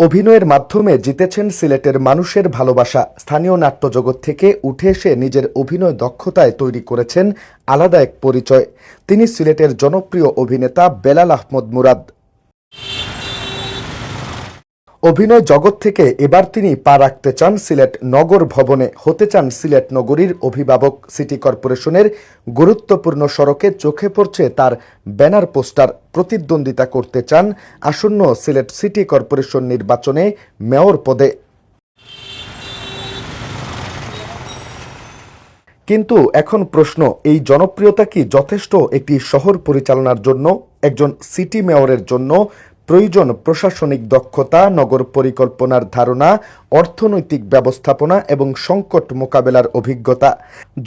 অভিনয়ের মাধ্যমে জিতেছেন সিলেটের মানুষের ভালোবাসা। স্থানীয় নাট্যজগৎ থেকে উঠে এসে নিজের অভিনয় দক্ষতায় তৈরি করেছেন আলাদা এক পরিচয়। তিনি সিলেটের জনপ্রিয় অভিনেতা বেলাল আহমদ মুরাদ। অভিনয় জগৎ থেকে এবার তিনি পা রাখতে চান সিলেট নগর ভবনে, হতে চান সিলেট নগরীর অভিভাবক। সিটি কর্পোরেশনের গুরুত্বপূর্ণ সড়কে চোখে পড়ছে তার ব্যানার পোস্টার। প্রতিদ্বন্দ্বিতা করতে চান আসন্ন সিলেট সিটি কর্পোরেশন নির্বাচনে মেয়র পদে। কিন্তু এখন প্রশ্ন, এই জনপ্রিয়তা কি যথেষ্ট একটি শহর পরিচালনার জন্য? একজন সিটি মেয়রের জন্য প্রয়োজন প্রশাসনিক দক্ষতা, নগর পরিকল্পনার ধারণা, অর্থনৈতিক ব্যবস্থাপনা এবং সংকট মোকাবেলার অভিজ্ঞতা।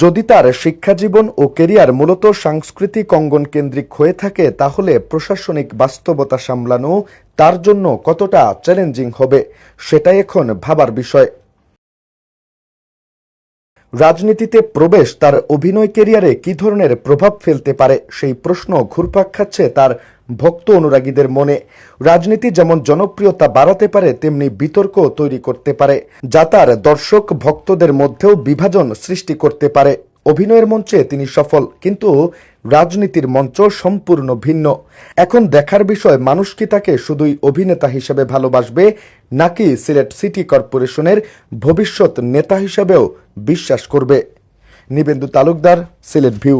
যদি তার শিক্ষাজীবন ও কেরিয়ার মূলত সাংস্কৃতিক অঙ্গন কেন্দ্রিক হয়ে থাকে, তাহলে প্রশাসনিক বাস্তবতা সামলানো তার জন্য কতটা চ্যালেঞ্জিং হবে, সেটাই এখন ভাবার বিষয়। রাজনীতিতে প্রবেশ তার অভিনয় কেরিয়ারে কী ধরনের প্রভাব ফেলতে পারে, সেই প্রশ্ন ঘুরপাক খাচ্ছে তার ভক্ত অনুরাগীদের মনে। রাজনীতি যেমন জনপ্রিয়তা বাড়াতে পারে, তেমনি বিতর্ক তৈরি করতে পারে, যা তার দর্শক ভক্তদের মধ্যেও বিভাজন সৃষ্টি করতে পারে। অভিনয়ের মঞ্চে তিনি সফল, কিন্তু রাজনীতির মঞ্চ সম্পূর্ণ ভিন্ন। এখন দেখার বিষয়, মানুষ কি তাকে শুধুই অভিনেতা হিসেবে ভালোবাসবে, নাকি সিলেট সিটি কর্পোরেশনের ভবিষ্যৎ নেতা হিসেবেও বিশ্বাস করবে। নিবেন্দু তালুকদার, সিলেট ভিউ।